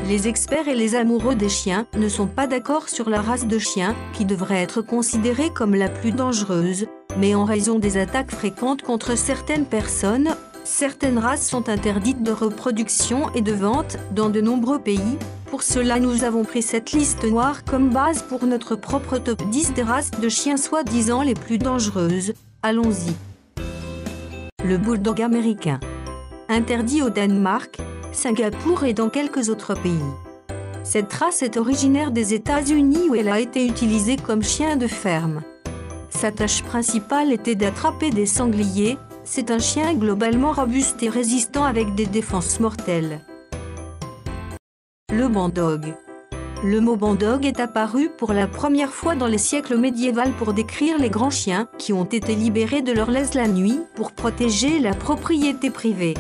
Les experts et les amoureux des chiens ne sont pas d'accord sur la race de chien, qui devrait être considérée comme la plus dangereuse, mais en raison des attaques fréquentes contre certaines personnes, certaines races sont interdites de reproduction et de vente dans de nombreux pays. Pour cela, nous avons pris cette liste noire comme base pour notre propre top 10 des races de chiens soi-disant les plus dangereuses. Allons-y. Le bulldog américain. Interdit au Danemark, Singapour et dans quelques autres pays. Cette race est originaire des États-Unis où elle a été utilisée comme chien de ferme. Sa tâche principale était d'attraper des sangliers. C'est un chien globalement robuste et résistant avec des défenses mortelles. Le bandog. Le mot bandog est apparu pour la première fois dans les siècles médiévaux pour décrire les grands chiens qui ont été libérés de leur laisse la nuit pour protéger la propriété privée.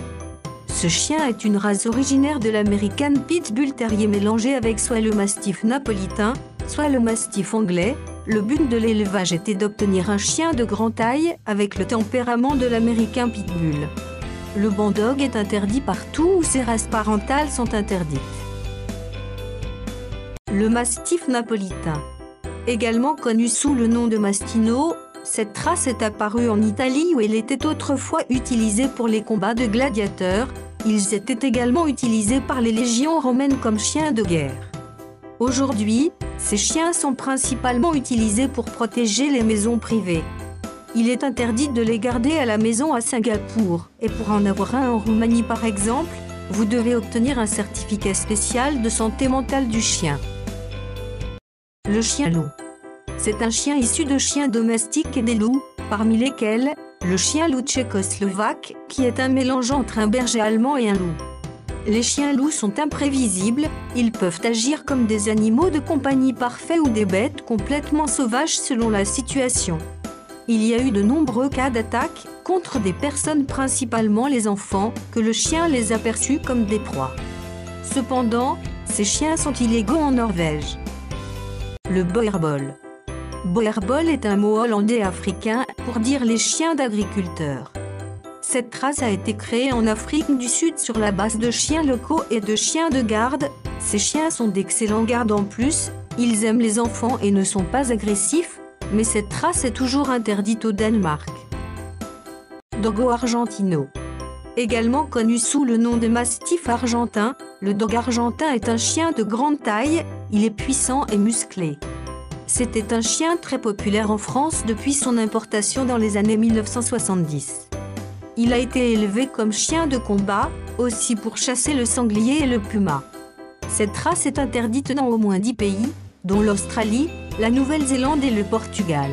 Ce chien est une race originaire de l'American Pitbull Terrier mélangé avec soit le mastif napolitain, soit le mastif anglais. Le but de l'élevage était d'obtenir un chien de grande taille avec le tempérament de l'American Pitbull. Le bandog est interdit partout où ses races parentales sont interdites. Le mastif napolitain. Également connu sous le nom de mastino, cette race est apparue en Italie où elle était autrefois utilisée pour les combats de gladiateurs. Ils étaient également utilisés par les légions romaines comme chiens de guerre. Aujourd'hui, ces chiens sont principalement utilisés pour protéger les maisons privées. Il est interdit de les garder à la maison à Singapour, et pour en avoir un en Roumanie par exemple, vous devez obtenir un certificat spécial de santé mentale du chien. Le chien loup. C'est un chien issu de chiens domestiques et des loups, parmi lesquels le chien loup tchécoslovaque, qui est un mélange entre un berger allemand et un loup. Les chiens loups sont imprévisibles, ils peuvent agir comme des animaux de compagnie parfaits ou des bêtes complètement sauvages selon la situation. Il y a eu de nombreux cas d'attaque contre des personnes, principalement les enfants, que le chien les a perçus comme des proies. Cependant, ces chiens sont illégaux en Norvège. Le boerbol. Boerbol est un mot hollandais africain pour dire les chiens d'agriculteurs. Cette race a été créée en Afrique du Sud sur la base de chiens locaux et de chiens de garde. Ces chiens sont d'excellents gardes en plus, ils aiment les enfants et ne sont pas agressifs, mais cette race est toujours interdite au Danemark. Dogo argentino. Également connu sous le nom de mastif argentin, le dog argentin est un chien de grande taille, il est puissant et musclé. C'était un chien très populaire en France depuis son importation dans les années 1970. Il a été élevé comme chien de combat, aussi pour chasser le sanglier et le puma. Cette race est interdite dans au moins 10 pays, dont l'Australie, la Nouvelle-Zélande et le Portugal.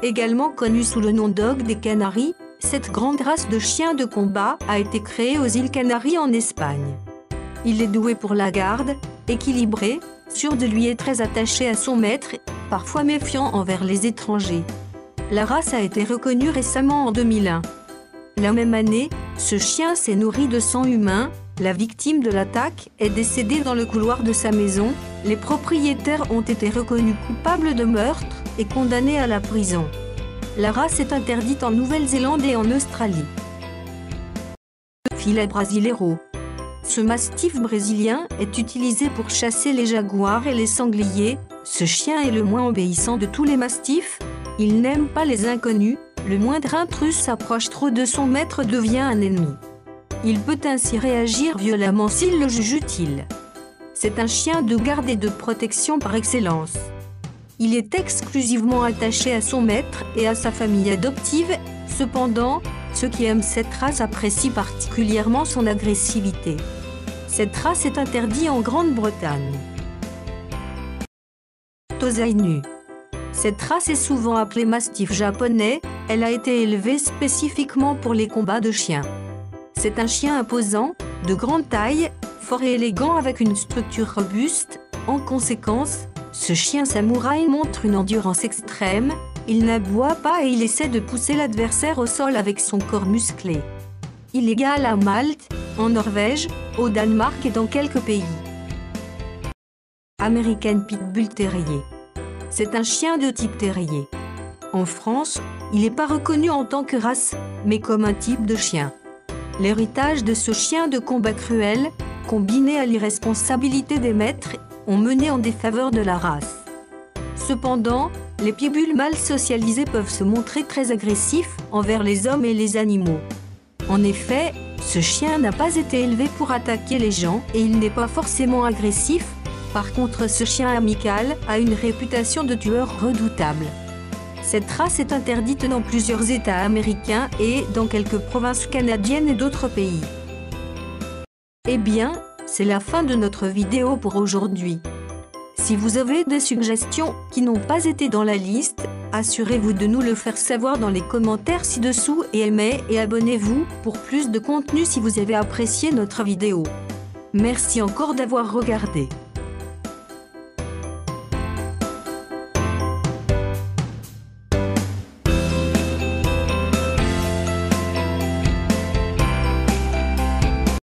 Également connu sous le nom dog des Canaries, cette grande race de chiens de combat a été créée aux îles Canaries en Espagne. Il est doué pour la garde, équilibré, sûr de lui et très attaché à son maître, parfois méfiant envers les étrangers. La race a été reconnue récemment en 2001. La même année, ce chien s'est nourri de sang humain. La victime de l'attaque est décédée dans le couloir de sa maison. Les propriétaires ont été reconnus coupables de meurtre et condamnés à la prison. La race est interdite en Nouvelle-Zélande et en Australie. Le filet brasileiro. Ce mastif brésilien est utilisé pour chasser les jaguars et les sangliers. Ce chien est le moins obéissant de tous les mastifs. Il n'aime pas les inconnus. Le moindre intrus s'approche trop de son maître devient un ennemi. Il peut ainsi réagir violemment s'il le juge utile. C'est un chien de garde et de protection par excellence. Il est exclusivement attaché à son maître et à sa famille adoptive. Cependant, ceux qui aiment cette race apprécient particulièrement son agressivité. Cette race est interdite en Grande-Bretagne. Tosa Inu. Cette race est souvent appelée mastif japonais, elle a été élevée spécifiquement pour les combats de chiens. C'est un chien imposant, de grande taille, fort et élégant avec une structure robuste. En conséquence, ce chien samouraï montre une endurance extrême, il n'aboie pas et il essaie de pousser l'adversaire au sol avec son corps musclé. Illégal à Malte, en Norvège, au Danemark et dans quelques pays. American Pitbull Terrier. C'est un chien de type terrier. En France, il n'est pas reconnu en tant que race, mais comme un type de chien. L'héritage de ce chien de combat cruel combinés à l'irresponsabilité des maîtres, ont mené en défaveur de la race. Cependant, les pitbulls mal socialisés peuvent se montrer très agressifs envers les hommes et les animaux. En effet, ce chien n'a pas été élevé pour attaquer les gens et il n'est pas forcément agressif. Par contre, ce chien amical a une réputation de tueur redoutable. Cette race est interdite dans plusieurs États américains et dans quelques provinces canadiennes et d'autres pays. Eh bien, c'est la fin de notre vidéo pour aujourd'hui. Si vous avez des suggestions qui n'ont pas été dans la liste, assurez-vous de nous le faire savoir dans les commentaires ci-dessous et aimez et abonnez-vous pour plus de contenu si vous avez apprécié notre vidéo. Merci encore d'avoir regardé.